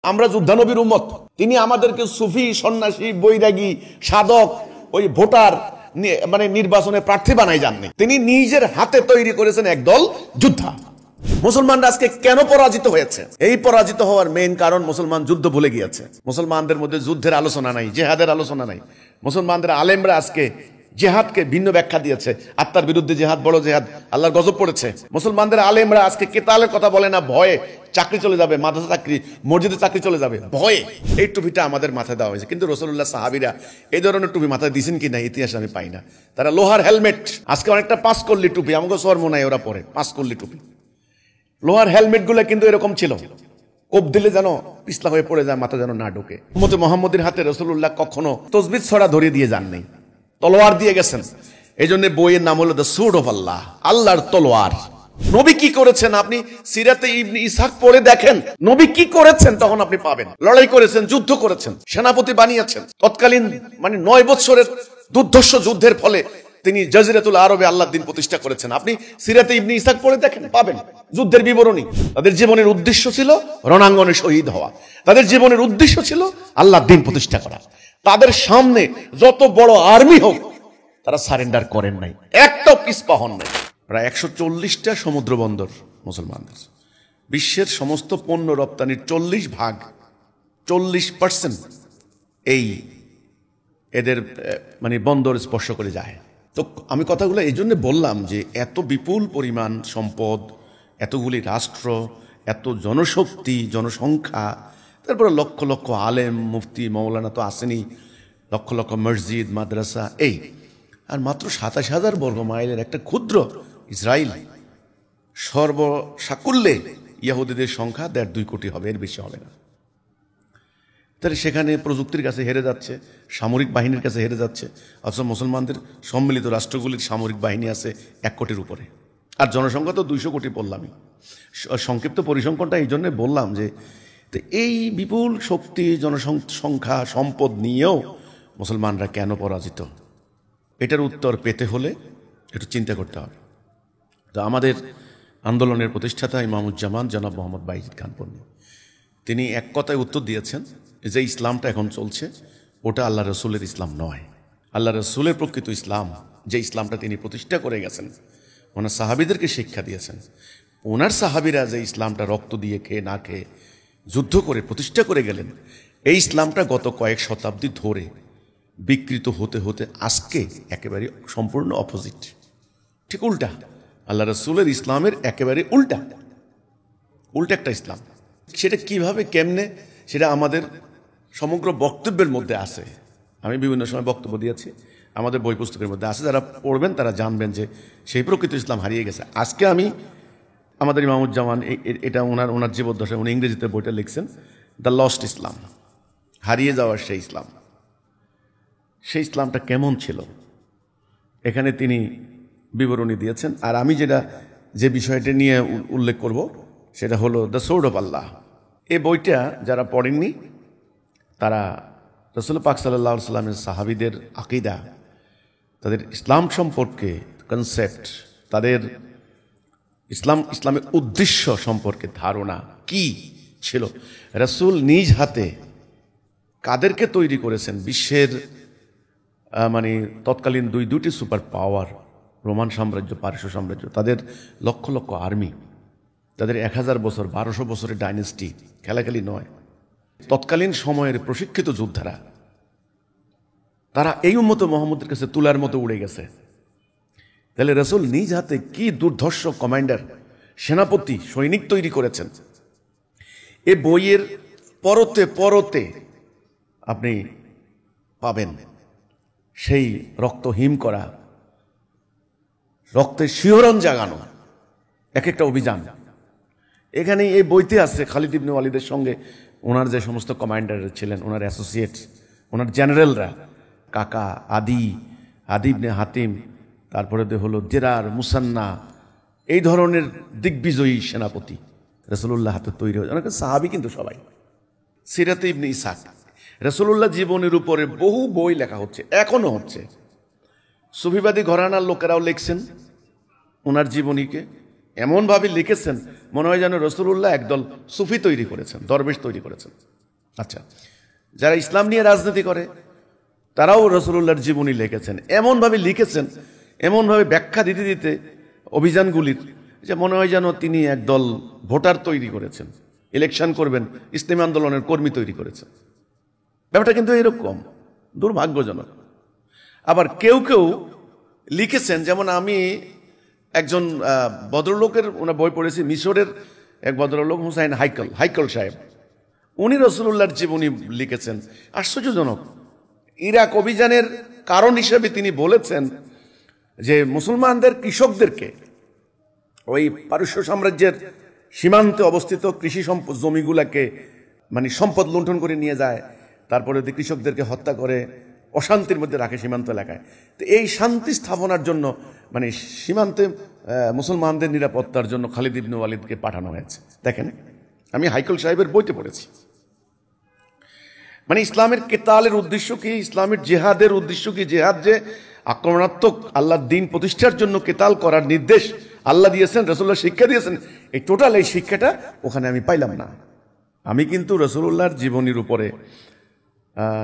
আমরা যুদ্ধানবীর উম্মত। তিনি আমাদেরকে সুফি, সন্ন্যাসী, বৈরাগী, সাধক, ওই ভোটার মানে নির্বাচনে প্রার্থী বানাই যাননি। তিনি নিজের হাতে তৈরি করেছেন একদল যোদ্ধা। মুসলমানরা আজকে কেন পরাজিত হয়েছে? এই পরাজিত হওয়ার মেইন কারণ মুসলমান যুদ্ধ ভুলে গিয়েছে। মুসলমানদের মধ্যে যুদ্ধের আলোচনা নাই, জেহাদের আলোচনা নাই। মুসলমানদের আলেমরা আজকে জেহাদকে ভিন্ন ব্যাখ্যা দিয়েছে। আত্মার বিরুদ্ধে জেহাদ বড় জেহাদ, আল্লাহর গজব পড়েছে। মুসলমানদের আলেমরা আজকে কেতালের কথা বলে না, ভয়ে চাকরি চলে যাবে, মাদ্রাসা চাকরি, মসজিদে চাকরি চলে যাবে, ভয়ে এই টুপিটা আমাদের মাথায় দেওয়া হয়েছে। কিন্তু রাসূলুল্লাহ, সাহাবীরা এই ধরনের টুপি মাথায় দিয়েছেন কি না ইতিহাসে আমি পাই না। তারা লোহার হেলমেট, আজকে অনেকটা 5 কল্লি টুপি, আমাকে শর্ম নাই, ওরা পরে 5 কল্লি টুপি। লোহার হেলমেট গুলো কিন্তু এরকম ছিল, কোপ দিলে যেন পিছলা হয়ে পড়ে যায়, মাথা যেন না ঢোকে। উম্মতে মুহাম্মদের হাতে রাসূলুল্লাহ কখনো তসবিহ ছড়া ধরিয়ে দিয়ে যান নাই, তলোয়ার দিয়ে গেছেন। এই জন্য বইয়ের নাম হলো দ্য সোর্ড অফ আল্লাহ, আল্লাহর তলোয়ার। নবী কি করেছেন আপনি সিরাতে ইবনে ইসহাক পড়ে দেখেন, নবী কি করেছেন তখন আপনি পাবেন। লড়াই করেছেন, যুদ্ধ করেছেন, সেনাপতি বানিয়েছেন। তৎকালীন 9 বছরের দুর্ধর্ষ যুদ্ধের ফলে তিনি জাজিরাতুল আরবে আল্লাহর দ্বীন প্রতিষ্ঠা করেছেন। আপনি সিরাতে ইবনে ইসহাক পড়ে দেখেন, পাবেন যুদ্ধের বিবরণী। তাদের জীবনের উদ্দেশ্য ছিল রণাঙ্গনে শহীদ হওয়া, তাদের জীবনের উদ্দেশ্য ছিল আল্লাহর দ্বীন প্রতিষ্ঠা করা। তাদের সামনে যত বড় আর্মি হোক, তারা সারেন্ডার করেন নাই, একটাও পিছপা হন নাই। প্রায় 140টা সমুদ্র বন্দর মুসলমানদের। বিশ্বের সমস্ত পণ্য রপ্তানির 40% এই এদের বন্দর স্পর্শ করে যায়। তো আমি কথাগুলো এই জন্য বললাম যে এত বিপুল পরিমাণ সম্পদ, এতগুলি রাষ্ট্র, এত জনশক্তি, জনসংখ্যা, তারপরে লক্ষ লক্ষ আলেম, মুফতি, মৌলানা তো আসেনি, লক্ষ লক্ষ মসজিদ, মাদ্রাসা, এই আর মাত্র 27,000 বর্গ মাইলের একটা ক্ষুদ্র ইসরায়েল, সর্বসাকুল্যে ইহুদিদের সংখ্যা 1.5-2 কোটি হবে, এর বেশি হবে না। তাহলে সেখানে প্রযুক্তির কাছে হেরে যাচ্ছে, সামরিক বাহিনীর কাছে হেরে যাচ্ছে। অথচ মুসলমানদের সম্মিলিত রাষ্ট্রগুলির সামরিক বাহিনী আছে 1 কোটির উপরে, আর জনসংখ্যা তো 200 কোটি বললামই। সংক্ষিপ্ত পরিসংখ্যানটা এই জন্য বললাম যে এই বিপুল শক্তি, জনসংখ্যা, সম্পদ নিয়েও মুসলমানরা কেন পরাজিত, এটার উত্তর পেতে হলে একটু চিন্তা করতে হবে। তো আমাদের আন্দোলনের প্রতিষ্ঠাতা ইমামুজ্জামান জনাব মোহাম্মদ বাইজিদ খান পন্নী, তিনি এক কথায় উত্তর দিয়েছেন যে ইসলামটা এখন চলছে ওটা আল্লাহ রসুলের ইসলাম নয়। আল্লাহ রসুলের প্রকৃত ইসলাম, যে ইসলামটা তিনি প্রতিষ্ঠা করে গেছেন, ওনার সাহাবিদেরকে শিক্ষা দিয়েছেন, ওনার সাহাবিরা যে ইসলামটা রক্ত দিয়ে, খেয়ে না খেয়ে, যুদ্ধ করে প্রতিষ্ঠা করে গেলেন, এই ইসলামটা গত কয়েক শতাব্দী ধরে বিকৃত হতে হতে আজকে একেবারে সম্পূর্ণ অপোজিট, ঠিক উল্টা। আল্লাহ রসুলের ইসলামের একেবারে উল্টা একটা ইসলাম। সেটা কিভাবে, কেমনে, সেটা আমাদের সমগ্র বক্তব্যের মধ্যে আছে। আমি বিভিন্ন সময় বক্তব্য দিয়েছি, আমাদের বই পুস্তকের মধ্যে আছে। যারা পড়বেন তারা জানবেন যে সেই প্রকৃত ইসলাম হারিয়ে গেছে। আজকে আমি আমাদের ইমামুজ্জামান, এটা ওনার জীবদ্দশায় উনি ইংরেজিতে বইটা লিখছেন, দ্য লস্ট ইসলাম, হারিয়ে যাওয়ার সেই ইসলাম। সেই ইসলামটা কেমন ছিল এখানে তিনি বিবরণী দিয়েছেন। আর আমি যে বিষয়টা নিয়ে উল্লেখ করব সেটা হলো দ্য সোর্ড অফ আল্লাহ। এই বইটা যারা পড়েননি তারা রাসূল পাক সাল্লাল্লাহু আলাইহি সাল্লামের সাহাবীদের আকীদা, তাদের ইসলাম সম্পর্কে কনসেপ্ট, তাদের ইসলামের উদ্দেশ্য সম্পর্কে ধারণা কি ছিল, রাসূল নিজ হাতে কাদেরকে তৈরি করেছেন, বিশ্বের তৎকালীন দুটি সুপার পাওয়ার, রোমান সাম্রাজ্য, পারস্য সাম্রাজ্য, তাদের লক্ষ লক্ষ আর্মি, তাদের 1000 বছর, 1200 বছরের ডাইনেস্টি, খেলাখেলি নয়। তৎকালীন সময়ের প্রশিক্ষিত যোদ্ধারা, তারা এই উম্মতে মুহাম্মদের কাছে তুলার মতো উড়ে গেছে। তাহলে রাসূল নিজ হাতে কি দুর্ধর্ষ কমান্ডার, সেনাপতি, সৈনিক তৈরি করেছেন। এ বইয়ের পরতে পরতে আপনি পাবেন সেই রক্ত হিম করা, রক্তের শিহরণ জাগানো এক একটা অভিযান। এখানে এই বইতে আছে খালিদ ইবনে ওয়ালিদের সঙ্গে ওনার যে সমস্ত কমান্ডার ছিলেন, ওনার অ্যাসোসিয়েট, ওনার জেনারেলরা, কাকা, আদি ইবনে হাতিম, তারপরে হলো জেরার, মুসান্না, এই ধরনের দিগ্বিজয়ী সেনাপতি রাসূলুল্লাহ হাতে তৈরি হয়েছে। অনেক সাহাবী কিন্তু সবাই। সিরাতে ইবনে ইসহাক, রাসূলুল্লাহ জীবনের উপরে বহু বই লেখা হচ্ছে, এখনো হচ্ছে। সুফিবাদী ঘরানার লোকেরাও লিখছেন ওনার জীবনীকে, এমনভাবে লিখেছেন মনে হয় যেন রাসূলুল্লাহ একদল সুফি তৈরি করেছেন, দরবেশ তৈরি করেছেন। আচ্ছা, যারা ইসলাম নিয়ে রাজনীতি করে তারাও রাসূলুল্লাহর জীবনী লিখেছেন, এমনভাবে লিখেছেন, এমনভাবে ব্যাখ্যা দিতে দিতে অভিযানগুলির, যে মনে হয় যেন তিনি একদল ভোটার তৈরি করেছেন, ইলেকশন করবেন, ইসলামী আন্দোলনের কর্মী তৈরি করেছেন। ব্যাপারটা কিন্তু এরকম দুর্ভাগ্যজনক। আবার কেউ কেউ লিখেছেন, যেমন আমি একজন ভদ্রলোকের ওনার বই পড়েছি, মিশরের এক ভদ্রলোক হুসাইন হাইকল সাহেব, উনি রাসূলুল্লাহর জীবনী লিখেছেন। আশ্চর্যজনক, ইরাক অভিযানের কারণ হিসেবে তিনি বলেছেন যে মুসলমানদের কৃষকদেরকে ওই পারস্য সাম্রাজ্যের সীমান্তে অবস্থিত কৃষি সম্পদ জমিগুলাকে মানে সম্পদ লুণ্ঠন করে নিয়ে যায়, তারপরে কৃষকদেরকে হত্যা করে অশান্তির মধ্যে রাখে সীমান্ত এলাকায়। তো এই শান্তি স্থাপনার জন্য মানে সীমান্তে মুসলমানদের নিরাপত্তার জন্য খালিদ ইবনে ওয়ালিদকে পাঠানো হয়েছে। দেখেন, আমি হাইকল সাহেবের বইতে পড়েছি। মানে ইসলামের কেতালের উদ্দেশ্য কি, ইসলামের জেহাদের উদ্দেশ্য কি, জেহাদ যে আক্রমণাত্মক আল্লাহর দ্বীন প্রতিষ্ঠার জন্য কেতাল করার নির্দেশ আল্লাহ দিয়েছেন, রাসূলুল্লাহ শিক্ষা দিয়েছেন, এই টোটাল এই শিক্ষাটা ওখানে আমি পাইলাম না। আমি কিন্তু রাসূলুল্লাহর জীবনীর উপরে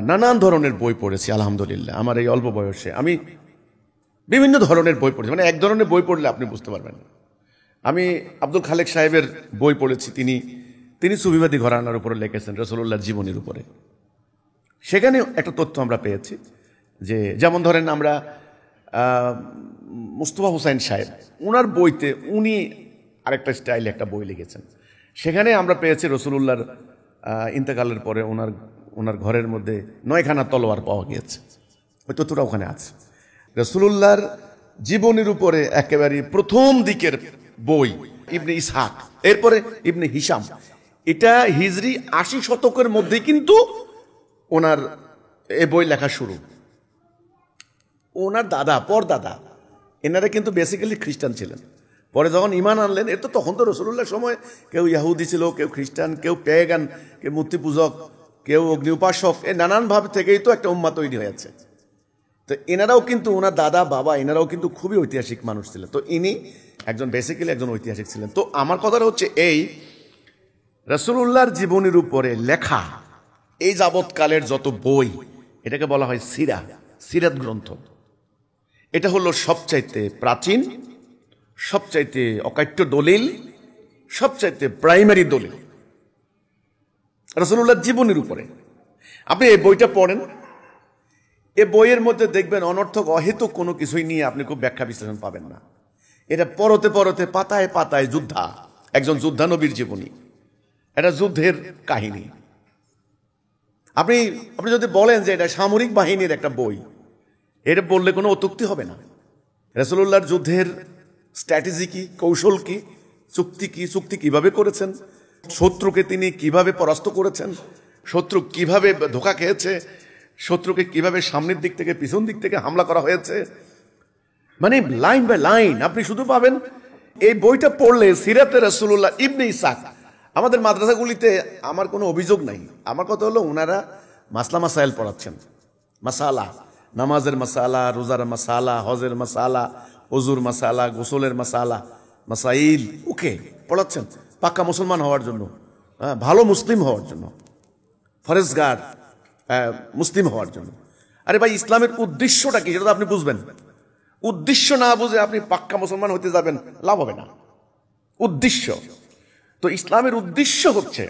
নানান ধরনের বই পড়েছি আলহামদুলিল্লাহ। আমার এই অল্প বয়সে আমি বিভিন্ন ধরনের বই পড়েছি, মানে এক ধরনের বই পড়লে আপনি বুঝতে পারবেন। আমি আব্দুল খালেক সাহেবের বই পড়েছি, তিনি সুফিবাদী ঘরানার উপরে লিখেছেন রাসূলুল্লাহর জীবনীর উপরে। সেখানে একটা তথ্য আমরা পেয়েছি যে, যেমন ধরেন আমরা মুস্তফা হুসাইন সাহেব, ওনার বইতে উনি আরেকটা স্টাইলে একটা বই লিখেছেন। সেখানে আমরা পেয়েছি রাসূলুল্লাহর ইন্তেকালের পরে ওনার ঘরের মধ্যে 9খানা তলোয়ার পাওয়া গিয়েছে। ওই তথ্যটা ওখানে আছে। রাসূলুল্লাহর জীবনীর উপরে একেবারে প্রথম দিকের বই ইবনে ইসহাক, এরপরে ইবনে হিশাম, এটা হিজরি 80 শতকের মধ্যেই কিন্তু ওনার এ বই লেখা শুরু। ওনার দাদা পরদাদা এনারা কিন্তু বেসিক্যালি খ্রিস্টান ছিলেন। পরে যখন ঈমান আনলেন, এর তো তখন তো রাসূলুল্লাহর সময় কেউ ইহুদি ছিল, কেউ খ্রিস্টান, কেউ পেগান, কেউ মূর্তি পূজক, কেউ অগ্নি উপাসক, এই নানান ভাব থেকেই তো একটা উম্মাহ তৈরি হয়েছে। তো এনারাও কিন্তু ওনার দাদা বাবা এনারাও কিন্তু খুবই ঐতিহাসিক মানুষ ছিলেন। তো ইনি বেসিক্যালি একজন ঐতিহাসিক ছিলেন। তো আমার কথাটা হচ্ছে এই, রাসূলুল্লাহর জীবনীর উপরে লেখা এই যাবৎকালের যত বই, এটাকে বলা হয় সিরাত গ্রন্থ। এটা হলো সবচাইতে প্রাচীন, সবচাইতে অকাট্য দলিল, সবচাইতে প্রাইমারি দলিল রাসূলুল্লাহর জীবনীর উপরে। আপনি এই বইটা পড়েন, এ বইয়ের মধ্যে দেখবেন অনর্থক অহেতুক কোনো কিছুই নিয়ে আপনি খুব ব্যাখ্যা বিশ্লেষণ পাবেন না। এটা পরতে পরতে পাতায় পাতায় একজন যোদ্ধানবীর জীবনী, এটা যুদ্ধের কাহিনী। আপনি যদি বলেন যে এটা সামরিক বাহিনীর একটা বই, এটা বললে কোনো অত্যুক্তি হবে না। রাসূলুল্লাহর যুদ্ধের স্ট্র্যাটেজি কি, কৌশল কি, চুক্তি কিভাবে করেছেন, শত্রুকে তিনি কিভাবে পরাস্ত করেছেন, শত্রু কিভাবে ধোঁকা খেয়েছে, শত্রুকে কিভাবে সামনের দিক থেকে পিছন দিক থেকে হামলা করা হয়েছে, মানে লাইন বাই লাইন আপনি শুধু পাবেন। এই বইটা পড়লে সিরাতে রাসূলুল্লাহ ইবনে ইসহাক, আমাদের মাদ্রাসাগুলিতে আমার কোনো অভিযোগ নাই, আমার কথা হলো ওনারা মাসলা মাসাইল পড়াচ্ছেন, মাসালা, নামাজের মাসালা, রোজার মাসালা, হজের মাসালা, ওজুর মাসালা, গোসলের মাসালা, মাসাইল ওকে পড়াচ্ছেন পাক্কা মুসলমান হওয়ার জন্য, ভালো মুসলিম হওয়ার জন্য, ফরেজগার মুসলিম হওয়ার জন্য। আরে ভাই, ইসলামের উদ্দেশ্যটা কি সেটা তো আপনি বুঝবেন। উদ্দেশ্য না বুঝে আপনি পাক্কা মুসলমান হতে যাবেন, লাভ হবে না। উদ্দেশ্য তো, ইসলামের উদ্দেশ্য হচ্ছে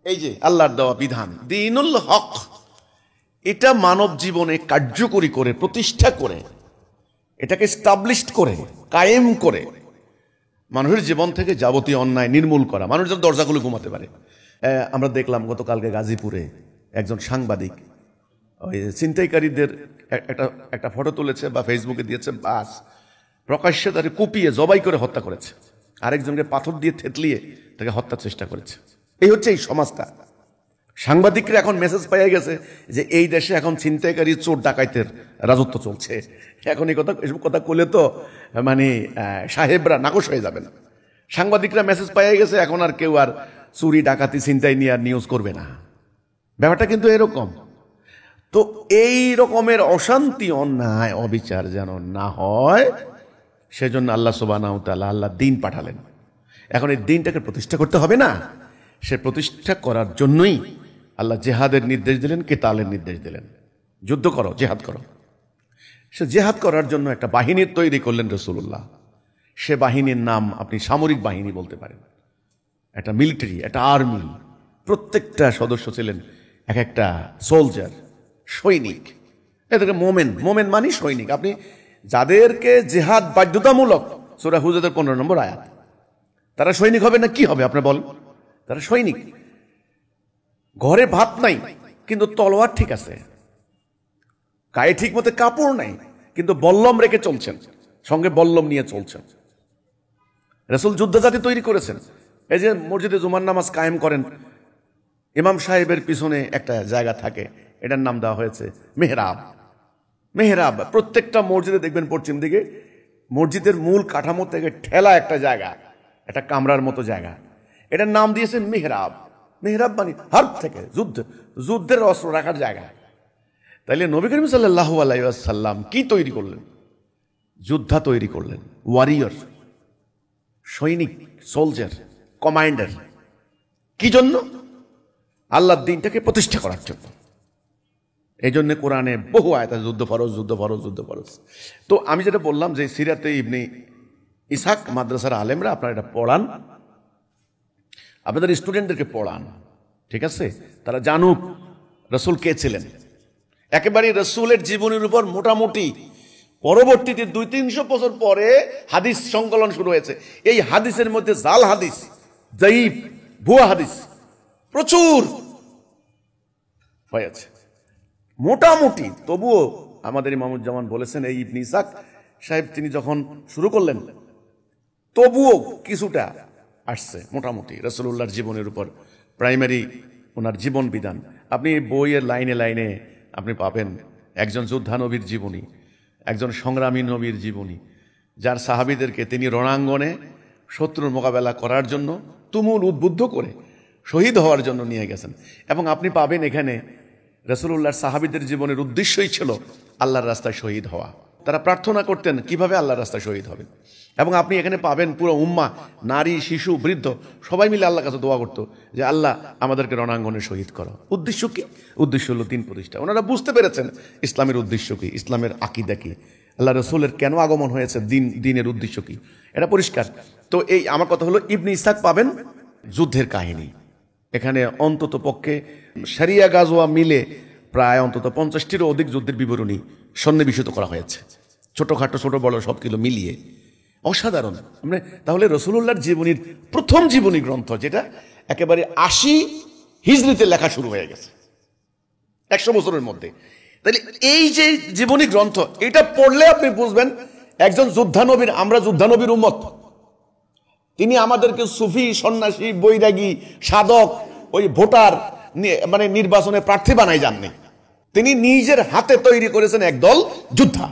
এই যে আল্লাহর দেওয়া বিধান, দ্বীনুল হক, এটা মানব জীবনে কার্যকরী করে, প্রতিষ্ঠা করে, এটাকে স্টাবলিশড করে, কায়েম করে, মানুষের জীবন থেকে যাবতীয় অন্যায় নির্মূল করা, মানুষ যেন দরজাগুলো ঘুমাতে পারে। আমরা দেখলাম গতকালকে গাজীপুরে একজন সাংবাদিক ওই ছিনতাইকারীদের একটা ফটো তুলেছে বা ফেসবুকে দিয়েছে, বাস প্রকাশ্যে তাকে কুপিয়ে জবাই করে হত্যা করেছে, আরেকজনকে পাথর দিয়ে থেতলিয়ে তাকে হত্যার চেষ্টা করেছে। এই হচ্ছে এই সমাজটা। সাংবাদিকরা এখন মেসেজ পাইয়া গেছে যে এই দেশে এখন ছিনতাইকারী চোর ডাকাইতের রাজত্ব চলছে। এখন এসব কথা করলে তো মানে সাহেবরা নাকশ হয়ে যাবে না। সাংবাদিকরা মেসেজ পাইয়া গেছে, এখন আর কেউ আর চুরি ডাকাতি ছিনতাই নিয়ে আর নিউজ করবে না। ব্যাপারটা কিন্তু এরকম। তো এই রকমের অশান্তি, অন্যায়, অবিচার যেন না হয়, সেজন্য আল্লাহ সুবহানাহু ওয়া তাআলা আল্লাহ দ্বীন পাঠালেন। এখন এই দ্বীনটাকে প্রতিষ্ঠা করতে হবে না? সে প্রতিষ্ঠা করার জন্যই আল্লাহ জেহাদের নির্দেশ দিলেন, কেতালের নির্দেশ দিলেন, যুদ্ধ করো, জেহাদ করো। সে জেহাদ করার জন্য একটা বাহিনীর তৈরি করলেন রাসূলুল্লাহ। সে বাহিনীর নাম আপনি সামরিক বাহিনী বলতে পারেন, একটা মিলিটারি, একটা আর্মি। প্রত্যেকটা সদস্য ছিলেন এক একটা সোলজার, সৈনিক। এদেরকে মোমেন মানে সৈনিক। আপনি যাদেরকে জেহাদ বাধ্যতামূলক, সূরা হুজুরাতের 15 নম্বর আয়াত, তারা সৈনিক হবে না কি হবে আপনার বলেন? তারা সৈনিক। ঘরে ভাত নাই কিন্তু তলোয়ার ঠিক আছে, গায়ে ঠিক মতো কাপড় নাই কিন্তু বল্লম রেখে চলছেন, সঙ্গে বল্লম নিয়ে চলছেন। রাসূল যুদ্ধ জাতি তৈরি করেছেন। এই যে মসজিদে জুমার নামাজ কায়েম করেন, ইমাম সাহেবের পিছনে একটা জায়গা থাকে, এটার নাম দেওয়া হয়েছে মেহরাব। মেহরাব প্রত্যেকটা মসজিদে দেখবেন পশ্চিম দিকে মসজিদের মূল কাঠামো থেকে ঠেলা একটা জায়গা, একটা কামরার মতো জায়গা, এটার নাম দিয়েছে মেহরাব। মেহরাব মানে হার্ব থেকে যুদ্ধের অস্ত্র রাখার জায়গা। তাইলে নবী করিম সাল্লাল্লাহু আলাইহি ওয়াসাল্লাম কি তৈরি করলেন? যোদ্ধা তৈরি করলেন, ওয়ারিয়র, সৈনিক, সোলজার, কমান্ডার। কি জন্য? আল্লাহর দ্বীনটাকে প্রতিষ্ঠা করার জন্য। এই জন্য কোরআনে বহু আয়াত আছে, যুদ্ধ ফরজ, যুদ্ধ ফরজ, যুদ্ধ ফরজ। তো আমি যেটা বললাম যে সিরাতে ইবনে ইসহাক মাদ্রাসার আলেমরা আপনারা এটা পড়ান, আপনাদের স্টুডেন্টদেরকে পড়ান, ঠিক আছে? তারা জানুক রাসূল কে ছিলেন। একেবারে রাসূলের জীবনের উপর মোটামুটি পরবর্তীতে 200-300 বছর পরে হাদিস সংকলন শুরু হয়েছে। এই হাদিসের মধ্যে জাল হাদিস, যায়িফ, ভুয়া হাদিস প্রচুর হয়েছে মোটামুটি। তবুও আমাদের ইমামুজ্জামান বলেছেন, এই ইবনে ইসহাক সাহেব তিনি যখন শুরু করলেন তবুও কিছুটা আসছে মোটামুটি রাসূলুল্লাহর জীবনের উপর, প্রাইমারি ওনার জীবন বিধান। আপনি বইয়ের লাইনে লাইনে আপনি পাবেন একজন যোদ্ধা নবীর জীবনী, একজন সংগ্রামী নবীর জীবনী, যার সাহাবীদেরকে তিনি রণাঙ্গনে শত্রুর মোকাবেলা করার জন্য তুমুল উদ্বুদ্ধ করে শহীদ হওয়ার জন্য নিয়ে গেছেন। এবং আপনি পাবেন এখানে রাসূলুল্লাহর সাহাবীদের জীবনের উদ্দেশ্যই ছিল আল্লাহর রাস্তায় শহীদ হওয়া। তারা প্রার্থনা করতেন কিভাবে আল্লাহর রাস্তায় শহীদ হবেন। এবং আপনি এখানে পাবেন পুরো উম্মাহ, নারী, শিশু, বৃদ্ধ সবাই মিলে আল্লাহর কাছে দোয়া করতো যে আল্লাহ আমাদেরকে রণাঙ্গনে শহীদ করো। উদ্দেশ্য কি? উদ্দেশ্য হলো দিন প্রতিষ্ঠা। ওনারা বুঝতে পেরেছেন ইসলামের উদ্দেশ্য কি, ইসলামের আকীদা কি, আল্লাহ রাসূলের কেন আগমন হয়েছে, দিনের উদ্দেশ্য কি, এটা পরিষ্কার। তো এই আমার কথা হলো ইবনে ইসহাক পাবেন যুদ্ধের কাহিনী। এখানে অন্তত পক্ষে শরিয়া গাজওয়া মিলে প্রায় অন্তত 50টিরও অধিক যুদ্ধের বিবরণী সন্নিবেশিত করা হয়েছে, ছোটখাটো ছোট বড় সবগুলো মিলিয়ে। অসাধারণ। মানে তাহলে রাসূলুল্লাহর জীবনীর প্রথম জীবনী গ্রন্থ, যেটা একেবারে 80 হিজরিতে লেখা শুরু হয়ে গেছে 100 বছরের মধ্যে। তাহলে এই যে জীবনী গ্রন্থ, এটা পড়লে আপনি বুঝবেন একজন যোদ্ধা নবীর, আমরা যোদ্ধা নবীর উম্মত। তিনি আমাদেরকে সুফি, সন্ন্যাসী, বৈরাগী, সাধক, ওই ভোটার মানে নির্বাচনে প্রার্থী বানাই যাননি। তিনি নিজের হাতে তৈরি করেছেন একদল যোদ্ধা।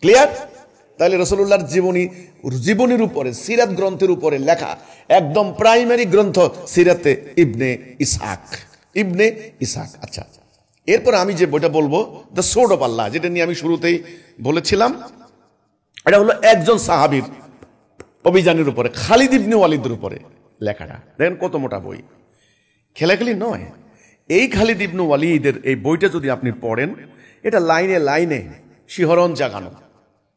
ক্লিয়ার? তাহলে রাসূলুল্লাহর জীবনীর উপরে, সিরাত গ্রন্থের উপরে লেখা একদম প্রাইমারি গ্রন্থ সিরাতে ইবনে ইসহাক। ইবনে ইসহাক। আচ্ছা, এরপর আমি যে বইটা বলবো, দ্য সোর্ড অফ আল্লাহ, যেটা নিয়ে আমি শুরুতেই বলেছিলাম, এটা হলো একজন সাহাবীর অভিযানের উপরে, খালিদ ইবনে ওয়ালিদের উপরে লেখাটা। দেখেন কত মোটা বই, খেলাখেলি নয়। এই খালিদ ইবনে ওয়ালিদের এই বইটা যদি আপনি পড়েন, এটা লাইনে লাইনে শিহরণ জাগানো।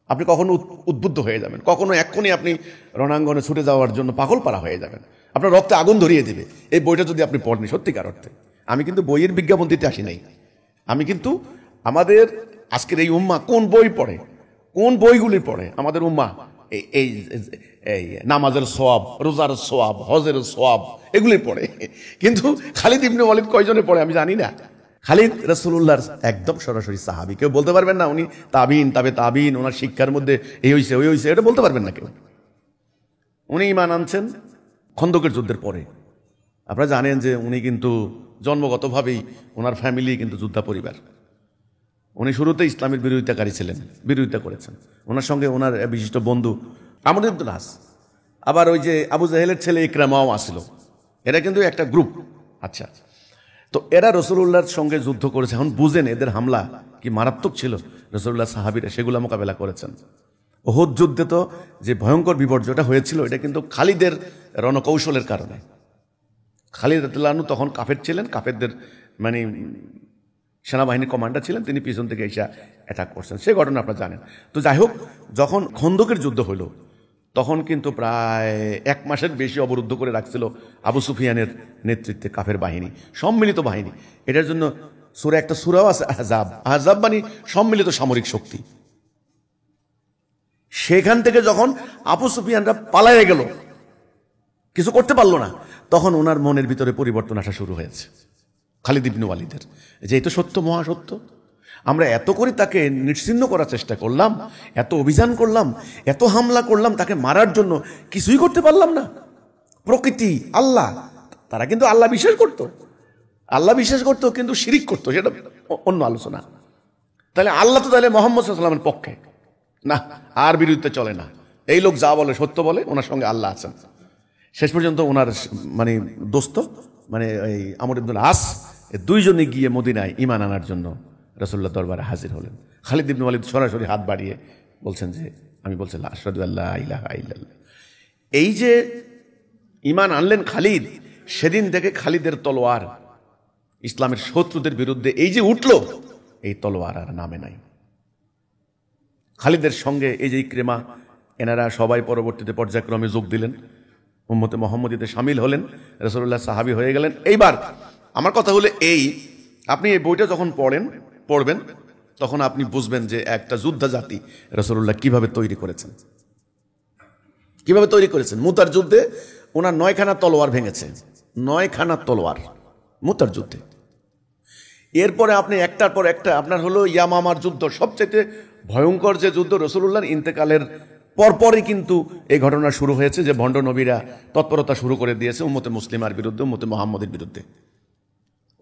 আপনি কখনো উদ্বুদ্ধ হয়ে যাবেন, কখনো এক্ষুনি আপনি রণাঙ্গনে ছুটে যাওয়ার জন্য পাগল পারা হয়ে যাবেন, আপনার রক্তে আগুন ধরিয়ে দিবে এই বইটা যদি আপনি পড়েন সত্যিকার অর্থে। আমি কিন্তু বইয়ের বিজ্ঞাপন দিতে আসি নাই, আমি কিন্তু আমাদের আজকের এই উম্মাহ কোন বই পড়ে, কোন বইগুলি পড়ে আমাদের উম্মাহ, এই নামাজের সওয়াব, রোজার সওয়াব, হজের সওয়াব এগুলি পড়ে। কিন্তু খালিদ ইবনে ওয়ালিদ কয়জনে পড়ে আমি জানি না। খালিদ রাসূলুল্লাহর একদম সরাসরি সাহাবী, কেউ বলতে পারবেন না উনি তাবিন, তাবিন, ওনার শিক্ষার মধ্যে এই হইছে ওই হইছে, এটা বলতে পারবেন না কেউ। উনি ঈমান আনছেন খন্দকের যুদ্ধের পরে। আপনারা জানেন যে উনি কিন্তু জন্মগতভাবেই ওনার ফ্যামিলি কিন্তু যোদ্ধা পরিবার। উনি শুরুতে ইসলামের বিরোধিতাকারী ছিলেন, বিরোধিতা করেছেন। ওনার সঙ্গে ওনার বিশিষ্ট বন্ধু আমর ইবনুল আস, আবার ওই যে আবু জাহেলের ছেলে ইকরামাও আসলো, এরা কিন্তু একটা গ্রুপ। আচ্ছা, তো এরা রাসূলুল্লাহর সঙ্গে যুদ্ধ করেছে। এখন বুঝেন এদের হামলা কি মারাত্মক ছিল। রাসূলুল্লাহ সাহাবীরা সেগুলো মোকাবেলা করেছেন। উহুদ যুদ্ধে তো যে ভয়ঙ্কর বিপর্যয়টা হয়েছিল, এটা কিন্তু খালিদের রণকৌশলের কারণে। খালিদ রাদিয়াল্লাহু আনহু তখন কাফের ছিলেন, কাফেরদের মানে সেনাবাহিনীর কমান্ডার ছিলেন, তিনি পিছন থেকে এসে অ্যাটাক করছেন, সে ঘটনা আপনারা জানেন। তো যাই হোক, যখন খন্দকের যুদ্ধ হইল তখন কিন্তু প্রায় 1 মাসের বেশি অবরুদ্ধ করে রাখছিল আবু সুফিয়ানের নেতৃত্বে কাফের বাহিনী, সম্মিলিত বাহিনী। এটার জন্য একটা সূরাও আছে আহজাব। আহজাব মানে সম্মিলিত সামরিক শক্তি। সেখান থেকে যখন আবু সুফিয়ানরা পালায়ে গেল, কিছু করতে পারলো না, তখন ওনার মনের ভিতরে পরিবর্তন আসা শুরু হয়েছে খালিদ ইবনে ওয়ালিদের, যে এই তো সত্য, মহাসত্য। আমরা এত করে তাকে নিশ্চিহ্ন করার চেষ্টা করলাম, এত অভিযান করলাম, এত হামলা করলাম তাকে মারার জন্য, কিছুই করতে পারলাম না। প্রকৃতি, আল্লাহ, তারা কিন্তু আল্লাহ বিশ্বাস করত, আল্লাহ বিশ্বাস করতো, কিন্তু শিরিক করতো, সেটা অন্য আলোচনা। তাহলে আল্লাহ তো তাহলে মুহাম্মদ সাল্লাল্লাহু আলাইহি ওয়াসাল্লামের পক্ষে না, আর বিরুদ্ধে চলে না। এই লোক যা বলে সত্য বলে, ওনার সঙ্গে আল্লাহ আছেন। শেষ পর্যন্ত ওনার মানে দোস্ত মানে এই আমর ইবনুল আস, দুইজনে গিয়ে মদিনায় ঈমান আনার জন্য রাসূলুল্লাহ দরবারে হাজির হলেন। খালিদ ইবনে ওয়ালিদ সরাসরি হাত বাড়িয়ে বলছেন যে আমি বলছি আশহাদু আল্লা ইলাহা ইল্লাল্লাহ। এই যে ঈমান আনলেন খালিদ, সেদিন থেকে খালিদের তলোয়ার ইসলামের শত্রুদের বিরুদ্ধে এই যে উঠল, এই তলোয়ার আর নামে নাই। খালিদের সঙ্গে এই যে ইকরিমা, এনারা সবাই পরবর্তীতে পর্যায়ক্রমে যোগ দিলেন, উম্মতে মুহাম্মদীতে শামিল হলেন, রাসূলুল্লাহ সাহাবী হয়ে গেলেন। এইবার আমার কথা হলো এই, আপনি এই বইটা যখন পড়বেন তখন আপনি বুঝবেন যে একটা যোদ্ধা জাতি রাসূলুল্লাহ কিভাবে তৈরি করেছেন, কিভাবে তৈরি করেছেন। মুতার যুদ্ধে ওনার 9খানা তলোয়ার ভেঙেছে, 9খানা তলোয়ার মুতার যুদ্ধে। এরপরে আপনি একটার পর একটা, আপনার হলো ইয়ামামার যুদ্ধ, সবচেয়ে ভয়ঙ্কর যে যুদ্ধ, রাসূলুল্লাহর ইন্তেকালের পরপরই কিন্তু এই ঘটনা শুরু হয়েছে, যে ভণ্ড নবীরা তৎপরতা শুরু করে দিয়েছে উম্মতে মুসলিমার বিরুদ্ধে, উম্মতে মুহাম্মদের বিরুদ্ধে।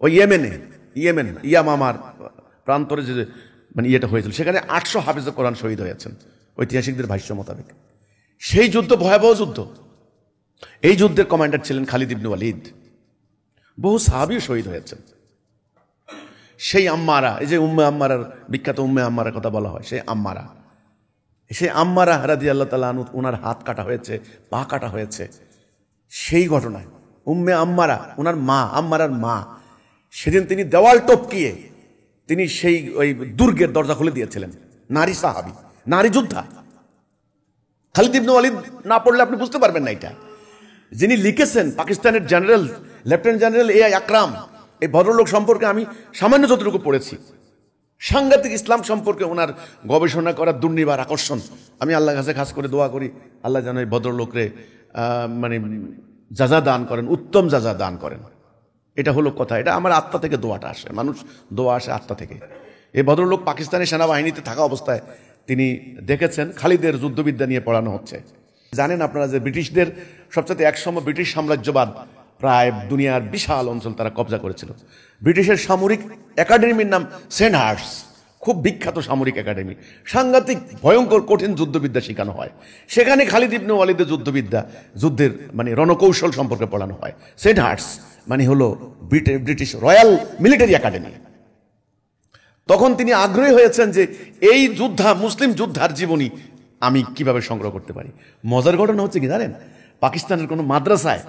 ওই ইয়েমেন ইয়ামামার প্রান্তরে যে মানে ইয়েটা হয়েছিল, সেখানে 800 হাফেজ কোরআন শহীদ হয়েছেন ঐতিহাসিকদের ভাষ্য মোতাবেক। সেই যুদ্ধ ভয়াবহ যুদ্ধ। এই যুদ্ধের কমান্ডার ছিলেন খালিদ ইবনে ওয়ালিদ। বহু সাহাবীও শহীদ হয়েছেন। সেই আম্মারা, এই যে উম্মে আম্মারার বিখ্যাত উম্মে আম্মারার কথা বলা হয়, সেই আম্মারা রাদিয়াল্লাহু তাআলা আনহা, ওনার হাত কাটা হয়েছে, পা কাটা হয়েছে। সেই ঘটনায় উম্মে আম্মারা, ওনার মা, আম্মারার মা, সেদিন তিনি দেওয়াল টপকিয়ে তিনি সেই ওই দুর্গের দরজা খুলে দিয়েছিলেন। নারী সাহাবী, নারী যোদ্ধা। খালিদ ইবনে ওয়ালিদ না পড়লে আপনি বুঝতে পারবেন না এটা। যিনি লিখেছেন পাকিস্তানের জেনারেল, লেফটেন্যান্ট জেনারেল এ আকরাম, এই ভদ্রলোক সম্পর্কে আমি সামান্য যতটুকু পড়েছি, সাংঘাতিক ইসলাম সম্পর্কে ওনার গবেষণা করার দুর্নিবার আকর্ষণ। আমি আল্লাহর কাছে খাস করে দোয়া করি, আল্লাহ যেন এই ভদ্রলোকরে মানে যাজা দান করেন, উত্তম যাজা দান করেন। এটা হলো কথা, এটা আমার আত্মা থেকে দোয়াটা আসে, মানুষ দোয়া আসে আত্মা থেকে। এই ভদ্রলোক পাকিস্তানের সেনাবাহিনীতে থাকা অবস্থায় তিনি দেখেছেন খালিদের যুদ্ধবিদ্যা নিয়ে পড়ানো হচ্ছে। জানেন আপনারা যে ব্রিটিশদের সবচেয়ে একসময় ব্রিটিশ সাম্রাজ্যবাদ প্রায় দুনিয়ার বিশাল অঞ্চল তারা কবজা করেছিল। ব্রিটিশের সামরিক একাডেমির নাম সেন্ট হার্টস, খুব বিখ্যাত সামরিক একাডেমি। সাংঘাতিক ভয়ঙ্কর কঠিন যুদ্ধবিদ্যা শেখানো হয় সেখানে। খালিদ ইবনে ওয়ালিদের যুদ্ধের মানে রণকৌশল সম্পর্কে পড়ানো হয়। সেন্ট হার্টস মানে হলো ব্রিটিশ রয়্যাল মিলিটারি একাডেমি। তখন তিনি আগ্রহী হয়েছেন যে এই মুসলিম যোদ্ধার জীবনী আমি কিভাবে সংগ্রহ করতে পারি। মজার ঘটনা হচ্ছে কি জানেন, পাকিস্তানের কোনো মাদ্রাসায়,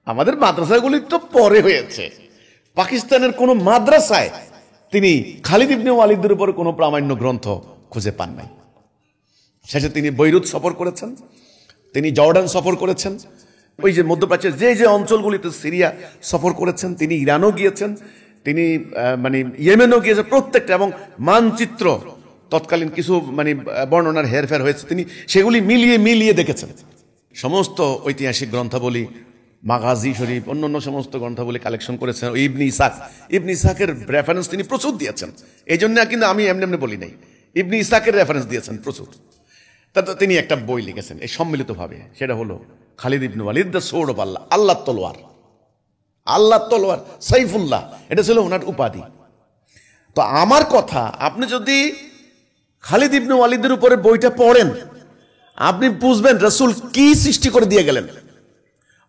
আমাদের মাদ্রাসাগুলি তো পরে হয়েছে, পাকিস্তানের কোনো মাদ্রাসায় তিনি খালিদ ইবনে ওয়ালিদের উপর কোনো প্রামাণ্য গ্রন্থ খুঁজে পান নাই। শেষে তিনি বৈরুত সফর করেছেন, তিনি জর্ডান সফর করেছেন, ওই যে মধ্যপ্রাচ্যের যে অঞ্চলগুলিতে, সিরিয়া সফর করেছেন, তিনি ইরানও গিয়েছেন, তিনি মানে ইয়েমেনও গিয়েছেন, প্রত্যেকটা, এবং মানচিত্র তৎকালীন কিছু মানে বর্ণনার হেরফের হয়েছে, তিনি সেগুলি মিলিয়ে দেখেছেন। সমস্ত ঐতিহাসিক গ্রন্থাবলী, মাগাজি শরীফ, অন্যান্য সমস্ত গ্রন্থাবলী কালেকশন করেছেন। ইবনে ইসহাকের রেফারেন্স তিনি প্রচুর দিয়েছেন। এই জন্য কিন্তু আমি এমনি বলি নাই, ইবনে ইসহাকের রেফারেন্স দিয়েছেন প্রচুর। তা তিনি একটা বই লিখেছেন এই সম্মিলিতভাবে, সেটা হলো খালিদ ইবনে ওয়ালিদ দ্য সোর্ড অফ আল্লাহ, আল্লাহর তলোয়ার, আল্লাহর তলোয়ার, সাইফুল্লাহ, এটা ছিল ওনার উপাধি। তো আমার কথা, আপনি যদি খালিদ ইবনে ওয়ালিদের উপরে বইটা পড়েন, আপনি বুঝবেন রাসূল কি সৃষ্টি করে দিয়ে গেলেন,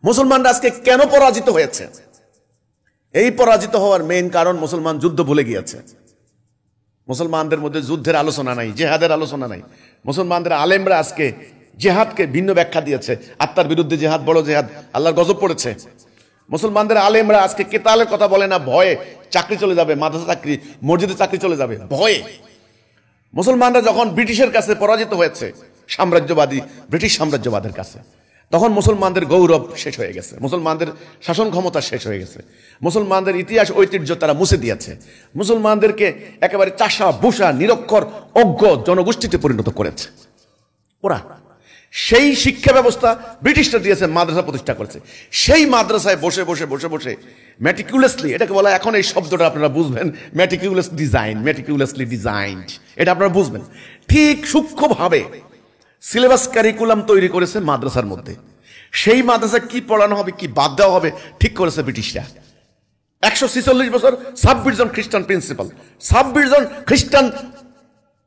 মুসলমানরা আজকে কেন পরাজিত হয়েছে। এই পরাজিত হওয়ার মেইন কারণ, মুসলমান যুদ্ধ ভুলে গিয়েছে। মুসলমানদের মধ্যে যুদ্ধের আলোচনা নাই, জেহাদের আলোচনা নাই। মুসলমানদের আলেমরা আজকে জেহাদকে ভিন্ন ব্যাখ্যা দিয়েছে। আত্মার বিরুদ্ধে জেহাদ বড় জেহাদ, আল্লাহর গজব পড়েছে। মুসলমানদের আলেমরা আজকে কেতালের কথা বলে না, ভয়ে চাকরি চলে যাবে, মাদ্রাসা চাকরি, মসজিদে চাকরি চলে যাবে ভয়ে। মুসলমানরা যখন ব্রিটিশের কাছে পরাজিত হয়েছে, সাম্রাজ্যবাদী ব্রিটিশ সাম্রাজ্যবাদের কাছে, তখন মুসলমানদের গৌরব শেষ হয়ে গেছে, মুসলমানদের শাসন ক্ষমতা শেষ হয়ে গেছে, মুসলমানদের ইতিহাস ঐতিহ্য তারা মুছে দিয়েছে, মুসলমানদেরকে একেবারে চাষা বুসা নিরক্ষর অজ্ঞ জনগোষ্ঠীতে পরিণত করেছে ওরা। সেই শিক্ষা ব্যবস্থা ব্রিটিশরা দিয়েছে, মাদ্রাসা প্রতিষ্ঠা করেছে। সেই মাদ্রাসায় বসে বসে বসে বসে ম্যাটিকুলাসলি, এটাকে বলা, এখন এই শব্দটা আপনারা বুঝবেন, ম্যাটিকুলাস ডিজাইন, ম্যাটিকুলাসলি ডিজাইনড, এটা আপনারা বুঝবেন। ঠিক সূক্ষ্মভাবে সিলেবাস কারিকুলাম তৈরি করেছে মাদ্রাসার মধ্যে। সেই মাদ্রাসা কি পড়ানো হবে, কি বাদ দেওয়া হবে ঠিক করেছে ব্রিটিশরা। 146 বছর 26 জন খ্রিস্টান প্রিন্সিপাল, 26 জন খ্রিস্টান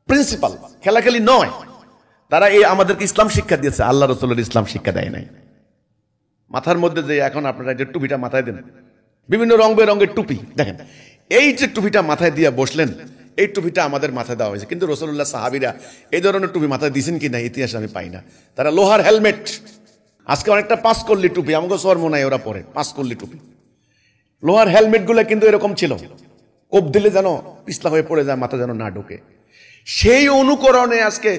প্রিন্সিপাল, খেলাখেলি নয়। তারা এই আমাদেরকে ইসলাম শিক্ষা দিয়েছে, আল্লাহ রাসূলের ইসলাম শিক্ষা দেয় নাই। মাথার মধ্যে যে এখন আপনারা যে টুপিটা মাথায় দেন, বিভিন্ন রং বেরঙের টুপি, দেখেন এই যে টুপিটা মাথায় দিয়ে বসলেন, এই টুপিটা আমাদের মাথায় দেওয়া হয়েছে, কিন্তু রাসূলুল্লাহ সাহাবীরা এই ধরনের টুপি মাথায় দিয়েছেন কি না ইতিহাসে আমি পাই না। তারা লোহার হেলমেট, আজকে অনেকটা 5 কল্লি টুপি, আমাকে শর্ম নাই ওরা পরে 5 কল্লি টুপি। লোহার হেলমেট গুলো কিন্তু এরকম ছিল, কোপ দিলে যেন পিছলা হয়ে পড়ে যায়, মাথা যেন না ঢোকে। সেই অনুকরণে আজকে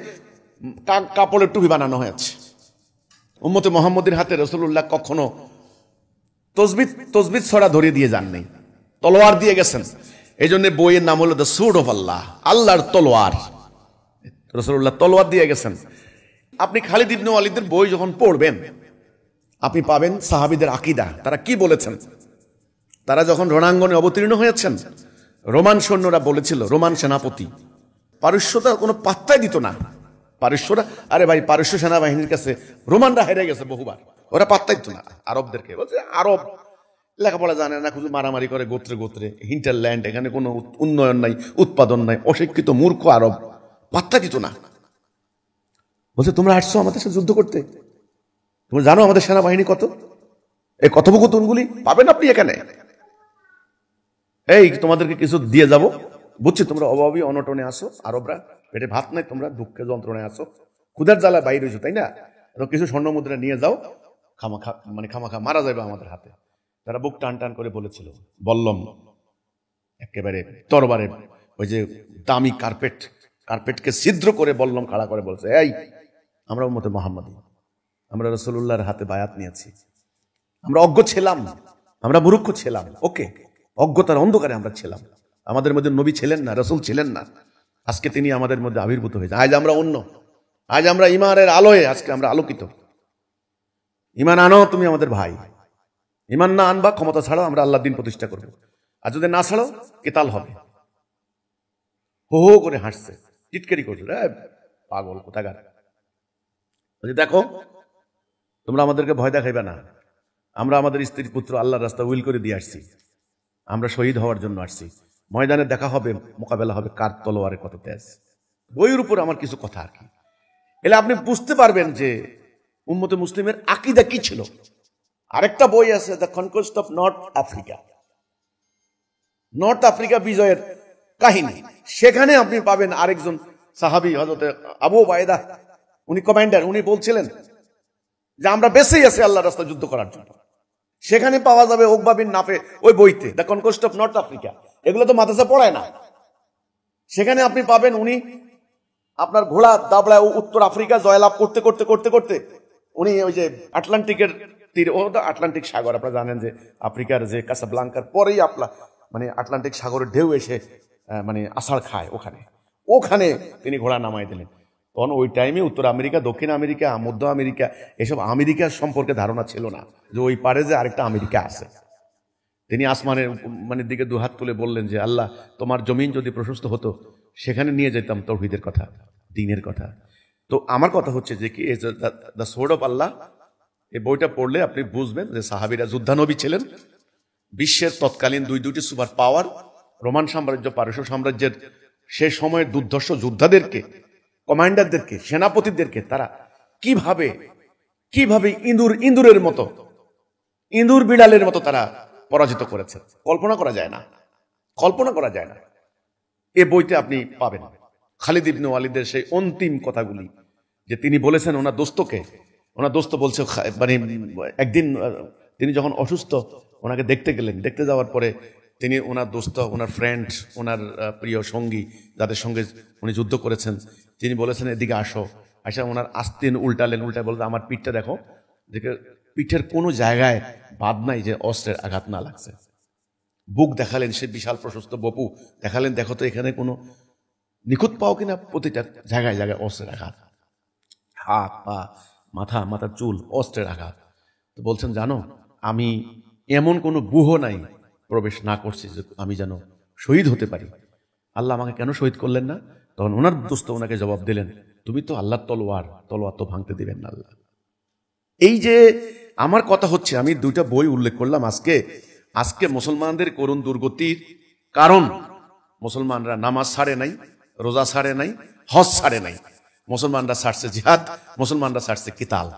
কাপড়ের টুপি বানানো হয়েছে। উম্মতে মুহাম্মদের হাতে রাসূলুল্লাহ কখনো তসবিহ ছড়া ধরিয়ে দিয়ে যান নাই, তলোয়ার দিয়ে গেছেন। এই জন্য বইয়ের নাম হলো দ্য সোর্ড অফ আল্লাহ, আল্লাহর তলোয়ার। রাসূলুল্লাহ তলোয়ার দিয়ে গেছেন। আপনি খালিদ ইবনে ওয়ালিদের বই যখন পড়বেন, আপনি পাবেন সাহাবীদের আকীদা, তারা কি বলেছেন। তারা যখন রণাঙ্গনে অবতীর্ণ হয়েছেন, রোমান সৈন্যরা বলেছিল, রোমান সেনাপতি পারস্যটা কোনো পাত্তাই দিত না। পারস্যরা, আরে ভাই পারস্য সেনাবাহিনীর কাছে রোমানরা হেরে গেছে বহুবার, ওরা পাত্তাই দিত না আরবদেরকে। বলছে আরব লেখাপড়া জানে না, শুধু মারামারি করে গোত্রে গোত্রে, হিন্টারল্যান্ড, এখানে কোনো উন্নয়ন নাই, উৎপাদন নাই, অশিক্ষিত মূর্খ আরব, পাত্তা দিত না। বলছে তোমরা আসছো আমাদের সাথে যুদ্ধ করতে, তোমরা জানো আমাদের সেনাবাহিনী কত? এই কথোপকথনগুলি পাবেন আপনি এখানে। এই তোমাদেরকে কিছু দিয়ে যাব, বুঝছি তোমরা অভাবী অনটনে আসো, আরবরা পেটে ভাত নাই, তোমরা দুঃখে যন্ত্রণায় আসো, ক্ষুধার জ্বালা বাইরে হয়েছো, তাই না? তো কিছু স্বর্ণ মুদ্রা নিয়ে যাও, খামাখা মারা যাবে আমাদের হাতে। তারা বুক টান টান করে বলেছিল, বললাম একেবারে তরবারে ওই যে দামি কার্পেটকে ছিদ্র করে বললাম খাড়া করে বলছে, এই আমরা উম্মতে মুহাম্মাদী, আমরা রাসূলুল্লাহর হাতে বায়াত নিয়েছি, আমরা অজ্ঞ ছিলাম, আমরা মূর্খ ছিলাম, ওকে, অজ্ঞতার অন্ধকারে আমরা ছিলাম, আমাদের মধ্যে নবী ছিলেন না, রাসূল ছিলেন না। আজকে তিনি আমাদের মধ্যে আবির্ভূত হয়েছে, আজ আমরা অন্য, আজ আমরা ইমানের আলোয়, আজকে আমরা আলোকিত। ইমান আনো, তুমি আমাদের ভাই। ইমান না আনবা, ক্ষমতা ছাড়াও আমরা আল্লাহর দিন প্রতিষ্ঠা করবো, আর যদি না ছাড়াও কেতাল হবে। হো হো করে হাসছে, টিটকারি করছে, পাগল কোথাকার। দেখো তোমরা আমাদেরকে ভয় দেখাইবে না, আমরা আমাদের স্ত্রী পুত্র আল্লাহর রাস্তা উইল করে দিয়ে আসছি, আমরা শহীদ হওয়ার জন্য আসছি। ময়দানে দেখা হবে, মোকাবেলা হবে, কার তলোয়ারে কত তেজ। বইয়ের উপর আমার কিছু কথা আর কি, এলে আপনি বুঝতে পারবেন যে উম্মতে মুসলিমের আকীদা কি ছিল। আরেকটা বই আছে, the conquest of north Africa, north Africa বিজয়ের কাহিনী। সেখানে আপনি পাবেন আরেকজন সাহাবী, হযরত আবু উবাইদা, উনি কমান্ডার, উনি বলছিলেন যে আমরা বেঁচেই আছি আল্লাহর রাস্তায় যুদ্ধ করার জন্য। সেখানে পাওয়া যাবে উকবা বিন নাফে, ওই বইতে, the conquest of north Africa. এগুলো তো মাদ্রাসা পড়ায় না। সেখানে আপনি পাবেন উনি আপনার ঘোড়া দাবড়ায় উত্তর আফ্রিকা জয়লাভ করতে করতে করতে করতে উনি ওই যে আটলান্টিকের তীর, ও তো আটলান্টিক সাগর, আপনারা জানেন যে আফ্রিকার যে কাসাব্লাঙ্কার পরেই মানে আটলান্টিক সাগরের ঢেউ এসে মানে আষাঢ় খায়, ওখানে তিনি ঘোড়া নামাই দিলেন। তখন ওই টাইমে উত্তর আমেরিকা, দক্ষিণ আমেরিকা, মধ্য আমেরিকা, এসব আমেরিকার সম্পর্কে ধারণা ছিল না যে ওই পারে যে আরেকটা আমেরিকা আছে। তিনি আসমানের মানে দিকে দুহাত তুলে বললেন যে আল্লাহ, তোমার জমিন যদি প্রশস্ত হতো, সেখানে নিয়ে যেতাম তাওহীদের কথা, দ্বীনের কথা। তো আমার কথা হচ্ছে যে কি, দ্য সোর্ড অফ আল্লাহ, এই বইটা পড়লে আপনি বুঝবেন যে সাহাবীরা যুদ্ধানবী ছিলেন। বিশ্বের তৎকালীন দুইটি সুপার পাওয়ার, রোমান সাম্রাজ্য, পারস্য সাম্রাজ্যের সে সময়ের দুর্ধর্ষ যোদ্ধাদেরকে, কমান্ডারদেরকে, সেনাপতিদেরকে তারা কিভাবে ইঁদুরের মতো, ইঁদুর বিড়ালের মতো তারা পরাজিত করেছে, কল্পনা করা যায় না। এ বইতে আপনি পাবেন খালিদ ইবনে ওয়ালিদের সেই অন্তিম কথাগুলি, যে তিনি বলেছেন ওনার দোস্তকে, ওনার দোস্ত বলছে, মানে একদিন তিনি যখন অসুস্থ, ওনাকে দেখতে গেলেন। দেখতে যাওয়ার পরে তিনি ওনার দোস্ত, ওনার ফ্রেন্ড, ওনার প্রিয় সঙ্গী যাদের সঙ্গে উনি যুদ্ধ করেছেন, তিনি বলেছেন এদিকে আসো। আচ্ছা, ওনার আস্তিন উল্টালেন, উল্টায় বলতে আমার পিঠটা দেখো, দেখে পিঠের কোনো জায়গায় বাদ নাই যে অস্ত্রের আঘাত না লাগছে। বুক দেখালেন, সে বিশাল প্রশস্ত বপু দেখালেন, দেখো তো এখানে কোনো নিখুঁত পাও কিনা, প্রতিটা জায়গায় জায়গায় অস্ত্রের আঘাত, হাত পা মাথার চুল অস্ত্রের আঘাত। তো বলছেন জানো, আমি এমন কোনো গুহ নাই প্রবেশ না করছি যে আমি যেন শহীদ হতে পারি। আল্লাহ আমাকে কেন শহীদ করলেন না? তখন ওনার দোস্ত ওনাকে জবাব দিলেন, তুমি তো আল্লাহর তলোয়ার তো ভাঙতে দিবেন না আল্লাহ। এই যে আমার কথা হচ্ছে, আমি দুইটা বই উল্লেখ করলাম আজকে মুসলমানদের করুণ দুর্গতির কারণ মুসলমানরা নামাজ ছাড়ে নাই, রোজা ছাড়ে নাই, হজ ছাড়ে নাই। মুসলমানরা ছাড়ছে জিহাদ, মুসলমানরা ছাড়ছে কিতাল।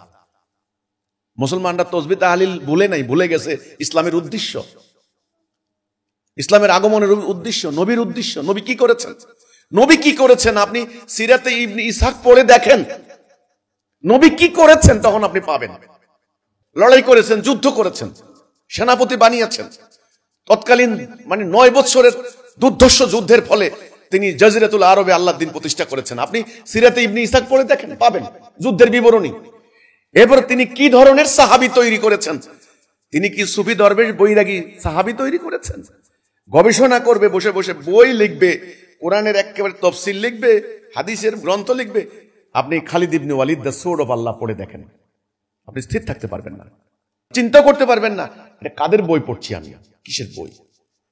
মুসলমানরা তসবিহ তাহলিল ভুলে নাই, ভুলে গেছে ইসলামের উদ্দেশ্য, ইসলামের আগমনের উদ্দেশ্য, নবীর উদ্দেশ্য। নবী কি করেছেন আপনি সিরাতে ইবনে ইসহাক পড়ে দেখেন, নবী কি করেছেন তখন আপনি পাবেন। লড়াই করেছেন, যুদ্ধ করেছেন, সেনাপতি বানিয়েছেন। তৎকালীন 9 বছরের দুর্ধর্ষ যুদ্ধের ফলে তিনি জাজিরাতুল আরবে আল্লাহর দ্বীন প্রতিষ্ঠা করেছেন। আপনি সিরাতে ইবনে ইসহাক পড়ে দেখেন, পাবেন যুদ্ধের বিবরণী। এরপর তিনি কি ধরনের সাহাবী তৈরি করেছেন? তিনি কি সুফি দরবেশ বৈরাগী সাহাবী তৈরি করেছেন? গবেষণা করবে, বসে বসে বই লিখবে, কোরআনের একেবারে তফসিল লিখবে, হাদিসের গ্রন্থ লিখবে। আপনি খালিদ ইবনে ওয়ালিদ দ্য সোর্ড অফ আল্লাহ পড়ে দেখেন, আপনি স্থির থাকতে পারবেন না, চিন্তা করতে পারবেন না এটা কাদের বই পড়ছি আমি, কিসের বই,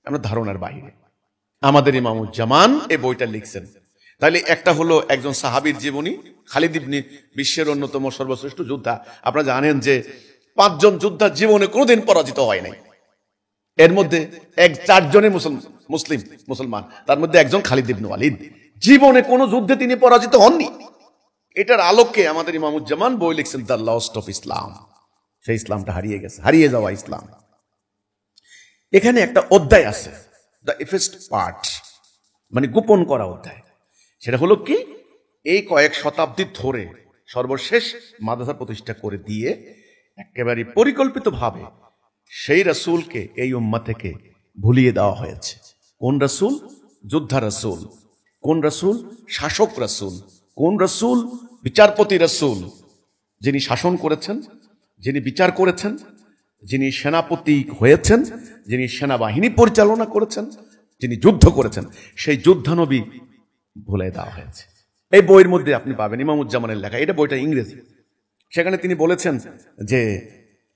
আমরা ধারণার বাইরে। আমাদের ইমামুজ্জামান এই বইটা লিখছেন। তাহলে একটা হলো একজন সাহাবীর জীবনী, খালিদ ইবনে, বিশ্বের অন্যতম সর্বশ্রেষ্ঠ যোদ্ধা। আপনারা জানেন যে 5 জন যোদ্ধা জীবনে কোনোদিন পরাজিত হয় নাই। এর মধ্যে 4 জনের মুসলমান, তার মধ্যে একজন খালিদ ইবনে ওয়ালিদ। জীবনে কোনো যুদ্ধে তিনি পরাজিত হননি। এটার আলোকে আমাদের ইমামুজ্জামান বই লিখছেন দ্য লস্ট অফ ইসলাম। সেই ইসলামটা হারিয়ে গেছে, হারিয়ে যাওয়া ইসলাম। এখানে একটা অধ্যায় আছে, দ্য এফেস্ট পার্ট, গোপন করা অধ্যায়। সেটা হলো কি, এই কয়েক শতাব্দী ধরে সর্বশেষ মাদ্রাসা প্রতিষ্ঠা করে দিয়ে একেবারে পরিকল্পিতভাবে সেই রাসূলকে এই উম্মাহ থেকে ভুলিয়ে দেওয়া হয়েছে। কোন রাসূল? যোদ্ধা রাসূল। কোন রাসূল? শাসক রাসূল। কোন রাসূল? বিচারপতি রাসূল। যিনি শাসন করেছেন, যিনি বিচার করেছেন, যিনি সেনাপতি হয়েছেন, যিনি সেনাবাহিনী পরিচালনা করেছেন, যিনি যুদ্ধ করেছেন, সেই যোদ্ধা নবী ভুলে দেওয়া হয়েছে। এই বইয়ের মধ্যে আপনি পাবেন ইমামুজ্জামানের লেখা, এটা বইটা ইংরেজি। সেখানে তিনি বলেছেন যে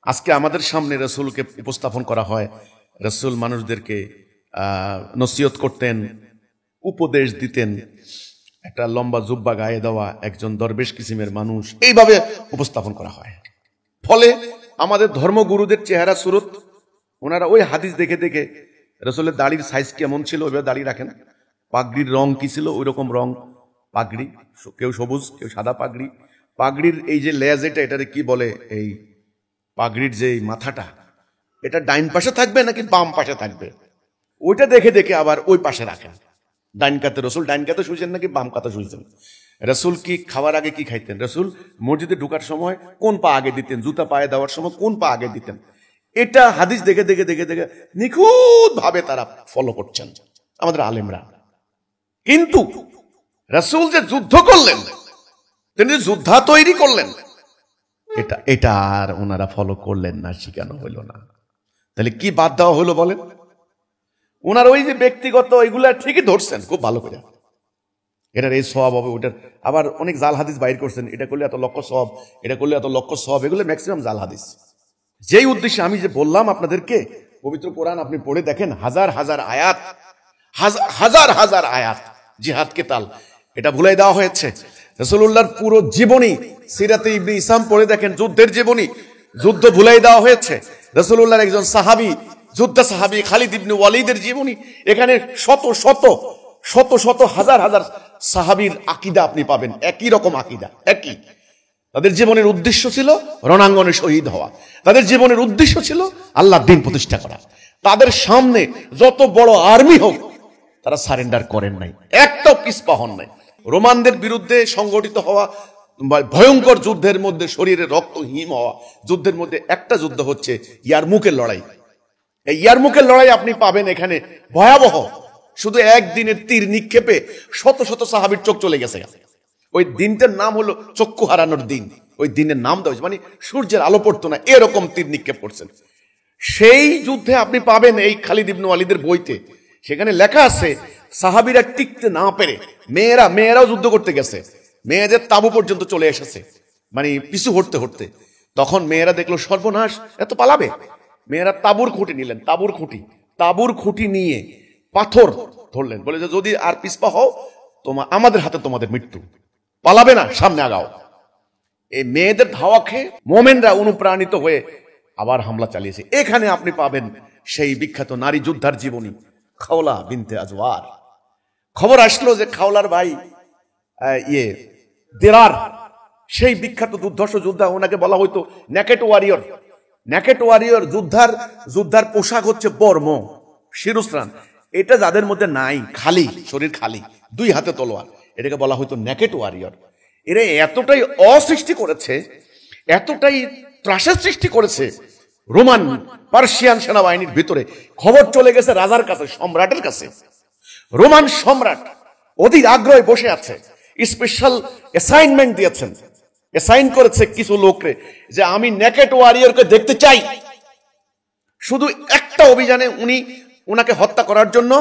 আজকে আমাদের সামনে রাসূলকে উপস্থাপন করা হয়, রাসূল মানুষদেরকে নসিহত করতেন, উপদেশ দিতেন, একটা লম্বা জুব্বা গায়ে দেওয়া একজন দরবেশ কিসিমের মানুষ, এইভাবে উপস্থাপন করা হয়। ফলে আমাদের ধর্মগুরুদের চেহারা সুরত, ওনারা ওই হাদিস দেখে দেখে রাসূলের দাড়ির সাইজ কেমন ছিল ওইভাবে দাড়ি রাখেন, পাগড়ির রং কি ছিল ওই রকম রং পাগড়ি, কেউ সবুজ কেউ সাদা পাগড়ি। পাগড়ির এই যে লেজ, এটারে কি বলে, এই পাগড়ির যে মাথাটা, এটা ডাইন পাশে থাকবে নাকি বাম পাশে থাকবে, ওইটা দেখে দেখে আবার ওই পাশে রাখেন। ডাইন কাতে রসুল ডাইন কাতে শুয়েছেন নাকি বাম কাতে শুয়েছেন। রসুল কি খাওয়ার আগে কি খাইতেন? রসুল মসজিদে ঢোকার সময় কোন পা আগে দিতেন, জুতা পায়ে দেওয়ার সময় কোন পা আগে দিতেন, এটা হাদিস দেখে দেখে দেখে দেখে নিখুঁত ভাবে তারা ফলো করছেন আমাদের আলেমরা। কিন্তু রসুল যে যুদ্ধ করলেন, তিনি যোদ্ধা তৈরি করলেন, এটা আর ওনারা ফলো করলেন না, শিখানো হইল না। তাহলে কি বাদ দেওয়া হলো বলেন? ওনার ওই যে ব্যক্তিগত এগুলা ঠিকই ধরছেন খুব ভালো করে, এটার এই সওয়াব হবে, ওটার আবার অনেক জাল হাদিস বাইর করছেন, এটা করলে এত লক্ষ সওয়াব, এটা করলে এত লক্ষ সওয়াব, এগুলো ম্যাক্সিমাম জাল হাদিস। যেই উদ্দেশ্যে আমি যে বললাম আপনাদেরকে, পবিত্র কোরআন আপনি পড়ে দেখেন, হাজার হাজার আয়াত, হাজার হাজার আয়াত জিহাদ কেতাল, এটা ভুলাই দেওয়া হয়েছে। রাসূলুল্লাহর পুরো জীবনী, সিরাতে ইবনে ইসাম পড়ে দেখেন, যুদ্ধের জীবনী, যুদ্ধ ভুলাই দেওয়া হয়েছে। রাসূলুল্লাহর একজন সাহাবী, যোদ্ধা সাহাবী খালিদ ইবনে ওয়ালিদের জীবনী, এখানে শত শত শত শত হাজার হাজার সাহাবীর আকীদা আপনি পাবেন, একই রকম আকীদা, একই। তাদের জীবনের উদ্দেশ্য ছিল রণাঙ্গনে শহীদ হওয়া, তাদের জীবনের উদ্দেশ্য ছিল আল্লাহর দ্বীন প্রতিষ্ঠা করা। তাদের সামনে যত বড় আর্মি হোক তারা সারেন্ডার করেন নাই, একটাও পিছপা হন নাই। রোমানদের বিরুদ্ধে সংগঠিত হওয়া ভয়ঙ্কর যুদ্ধের মধ্যে শরীরে রক্ত হিম হওয়া যুদ্ধের মধ্যে একটা যুদ্ধ হচ্ছে ইয়ারমুকের লড়াই। এই ইয়ারমুকের লড়াই আপনি পাবেন এখানে ভয়াবহ। শুধু একদিনের তীর নিক্ষেপে শত শত সাহাবীর চোখ চলে গেছে। ওই দিনটার নাম হলো চক্ষু হারানোর দিন। ওই দিনের নাম দেওয়া হয়েছে, মানে সূর্যের আলো পড়তো না, এরকম তীর নিক্ষেপ করছেন। সেই যুদ্ধে আপনি পাবেন এই খালিদ ইবনে ওয়ালিদের বইতে, সেখানে লেখা আছে সাহাবীরা টিকতে না পেরে মেয়েরাও যুদ্ধ করতে গেছে, মেয়েদের তাবু পর্যন্ত চলে এসেছে, মানে পিছু হটতে হটতে। তখন মেয়েরা দেখলো সর্বনাশ, এত পালাবে। মেয়েরা তাবুর খুঁটি নিলেন, তাবুর খুঁটি নিয়ে পাথর ধরলেন, বলে যে যদি আর পিছপা হও আমাদের হাতে তোমাদের মৃত্যু, পালাবে না, সামনে আগাও। এই মেয়েদের ধাওয়া খেয়ে মোমেনরা অনুপ্রাণিত হয়ে আবার হামলা চালিয়েছে। এখানে আপনি পাবেন সেই বিখ্যাত নারী যোদ্ধার জীবনী, খাওলা বিনতে আজওয়ার। খবর আসলো যে খাওলার ভাই দেরার, সেই বিখ্যাত দুর্ধর্ষ যোদ্ধা, ওনাকে বলা হইতো নেকেট ওয়ারিয়র। যোদ্ধার পোশাক হচ্ছে বর্ম, শিরস্ত্রাণ। এটা যাদের মধ্যে নাই, খালি শরীর, খালি, দুই হাতে তলোয়ার, এটাকে বলা হইতো নেকেট ওয়ারিয়র। এরা এতটাই অসৃষ্টি করেছে, এতটাই ত্রাসের সৃষ্টি করেছে রোমান পার্সিয়ান সেনাবাহিনীর ভিতরে। খবর চলে গেছে রাজার কাছে, সম্রাটের কাছে। রোমান সম্রাট অধীর আগ্রহে বসে আছে, স্পেশাল অ্যাসাইনমেন্ট দিয়েছেন, অ্যাসাইন করেছে কিছু লোকরে যে আমি নেকেট ওয়ারিয়রকে দেখতে চাই। শুধু একটা অভিযানে উনাকে হত্যা করার জন্য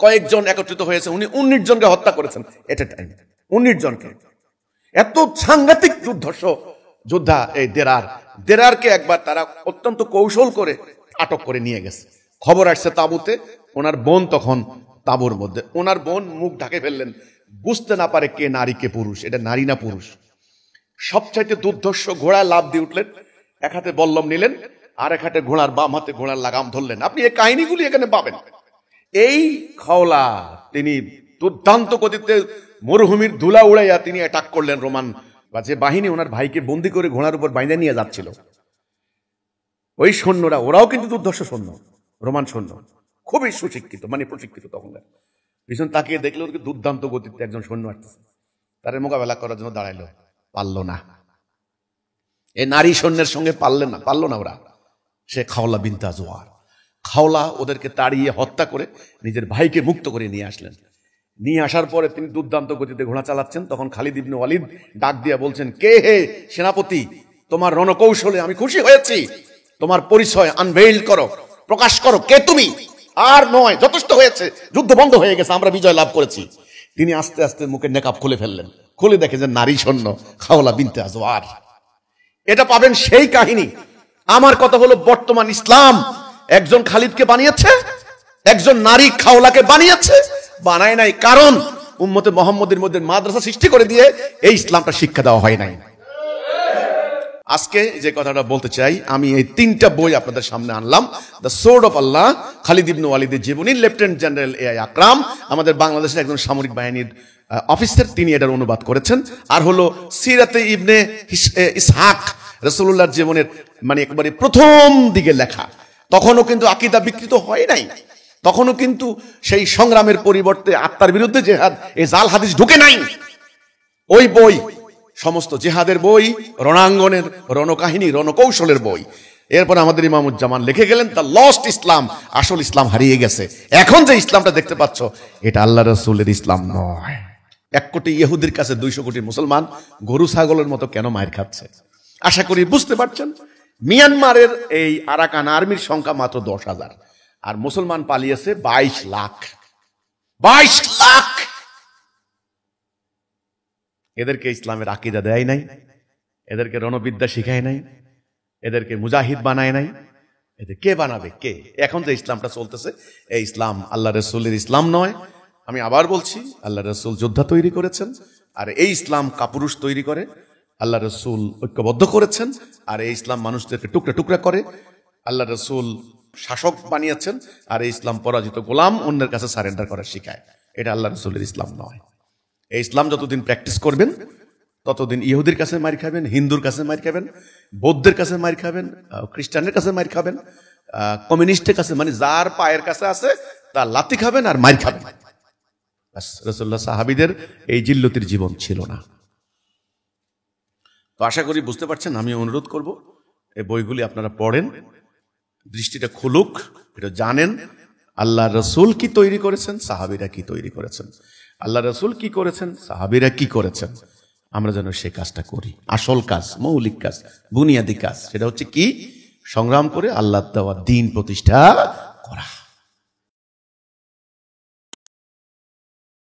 কয়েকজন একত্রিত হয়েছে। উনি 19 জনকে হত্যা করেছেন এট এ টাইম, 19 জনকে। এত সাংঘাতিক দুর্ধর্ষ যোদ্ধা এই দেরারকে একবার তারা অত্যন্ত কৌশল করে আটক করে নিয়ে গেছে। খবর আসছে তাঁবুতে, ওনার বোন তখন তাঁবুর মধ্যে। ওনার বোন মুখ ঢাকে ফেললেন, বুঝতে না পারে কে নারী কে পুরুষ, এটা নারী না পুরুষ। সবচাইতে দুর্ধর্ষ ঘোড়ায় লাফ দিয়ে উঠলেন, এক হাতে বল্লম নিলেন, আর এক হাতে ঘোড়ার বাম হাতে ঘোড়ার লাগাম ধরলেন। আপনি এই কাহিনীগুলি এখানে পাবেন। এই খাওলা তিনি দুর্দান্ত গতিতে মরুভূমির ধুলা উড়াইয়া তিনি অ্যাটাক করলেন রোমান বা যে বাহিনী ওনার ভাইকে বন্দি করে ঘোড়ার উপর বাইন্ধে নিয়ে যাচ্ছিল। ওই সৈন্যরা, ওরাও কিন্তু দুর্ধর্ষ সৈন্য, রোমান সৈন্য, খুবই সুশিক্ষিত, মানে প্রশিক্ষিত। তখন পিছন তাকিয়ে দেখলো দুর্দান্ত গতিতে একজন সৈন্য আসতেছে, তার মোকাবেলা করার জন্য দাঁড়াইলো, পারলো না। এই নারী সৈন্যের সঙ্গে পারলো না ওরা। সে খাওলা বিনতে আজওয়ার, খাওলা ওদেরকে তাড়িয়ে হত্যা করে নিজের ভাইকে মুক্ত করে নিয়ে আসলেন। নিয়ে আসার পরে তিনি দুর্দান্ত গতিতে ঘোড়া চালাচ্ছেন। তখন খালিদ ইবনে ওয়ালিদ ডাক দিয়া বলছেন, কে হে সেনাপতি, তোমার রণকৌশলে আমি খুশি হয়েছি, তোমার পরিচয় আনভেইল করো, প্রকাশ করো, কে তুমি। আর নয়, যথেষ্ট হয়েছে, যুদ্ধ বন্ধ হয়ে গেছে, আমরা বিজয় লাভ করেছি। তিনি আস্তে আস্তে মুখের নেকাব খুলে ফেললেন, খুলে দেখে যে নারী সৈন্য খাওলা বিনতে আজওয়ার। এটা পাবেন সেই কাহিনী। আমার কথা হলো, বর্তমান ইসলাম একজন খালিদকে বানিয়েছে, একজন নারী খাওলাকে বানিয়েছে, বানায় নাই। কারণ উম্মতে মুহাম্মদের মধ্যে মাদ্রাসা সৃষ্টি করে দিয়ে এই ইসলামটা শিক্ষা দেওয়া হয় নাই। আজকে যে কথাটা বলতে চাই, আমি এই 3টা বই আপনাদের সামনে আনলাম। দ্য সোর্ড অফ আল্লাহ, খালিদ ইবনে ওয়ালিদের জীবনী, লেফটেন্যান্ট জেনারেল এআই আকরাম, আমাদের বাংলাদেশের একজন সামরিক বাহিনীর অফিসার, তিনি এটার অনুবাদ করেছেন। আর হলো সিরাতে ইবনে ইসহাক, রাসূলুল্লাহর জীবনের মানে একেবারে প্রথম দিকে লেখা। তখনও কিন্তু আকীদা বিকৃত হয় নাই, তখনও কিন্তু সেই সংগ্রামের পরিবর্তে আত্মার বিরুদ্ধে জেহাদ, এই জাল হাদিস ঢুকে নাই। ওই বই সমস্ত জেহাদের বই, রণাঙ্গনের রণকাহিনী, রণকৌশলের বই। এরপর আমাদের ইমামুজ্জামান লিখে গেলেন দ্য লস্ট ইসলাম, আসল ইসলাম হারিয়ে গেছে। এখন যে ইসলামটা দেখতে পাচ্ছ, এটা আল্লাহ রাসূলের ইসলাম নয়। 1 কোটি ইহুদির কাছে 200 কোটি মুসলমান গরু ছাগলের মতো কেন মার খাচ্ছে? আশা করি বুঝতে পারছেন। মিয়ানমারের এই আরাকান আর্মির সংখ্যা মাত্র 10,000, আর মুসলমান পালিয়েছে 22 লাখ। 22 লাখ। এদেরকে ইসলামের আকীদা দেয় নাই, এদেরকে রণবিদ্যা শিখায় নাই, এদেরকে মুজাহিদ বানায় নাই। এদের কে বানাবে? কে? এখন যে ইসলামটা চলতেছে, এই ইসলাম আল্লাহ রাসূলের ইসলাম নয়। আমি আবার বলছি, আল্লাহ রাসূল যোদ্ধা তৈরি করেছেন, আর এই ইসলাম কাপুরুষ তৈরি করে। আল্লাহ রাসূল ঐক্যবদ্ধ করেছেন, আর এই ইসলাম মানুষদেরকে টুকরা টুকরা করে। আল্লাহ রাসূল শাসক বানিয়েছেন, আর এই ইসলাম পরাজিত গোলাম অন্যের কাছে সারেন্ডার করা শিখায়। এটা আল্লাহ রাসূলের ইসলাম নয়। এই ইসলাম যতদিন প্র্যাকটিস করবেন, ততদিন ইহুদির কাছে মার খাবেন, হিন্দুর কাছে মার খাবেন, বৌদ্ধের কাছে মার খাবেন, খ্রিস্টানের কাছে মার খাবেন, কমিউনিস্টের কাছে, মানে যার পায়ের কাছে আছে তার লাথি খাবেন আর মার খাবেন। রাসূলুল্লাহ সাহাবীদের এই জিল্লতির জীবন ছিল না। তো আশা করি বুঝতে পারছেন। আমি অনুরোধ করব এই বইগুলি আপনারা পড়েন, দৃষ্টিটা খুলুক, এটা জানেন আল্লাহ রসুল কি তৈরি করেছেন, সাহাবীরা কি তৈরি করেছেন, আল্লাহ রসুল কি করেছেন, সাহাবীরা কি করেছেন, আমরা যেন সে কাজটা করি। আসল কাজ, মৌলিক কাজ, বুনিয়াদি কাজ, সেটা হচ্ছে কি? সংগ্রাম করে আল্লাহ দেওয়া দ্বীন প্রতিষ্ঠা করা।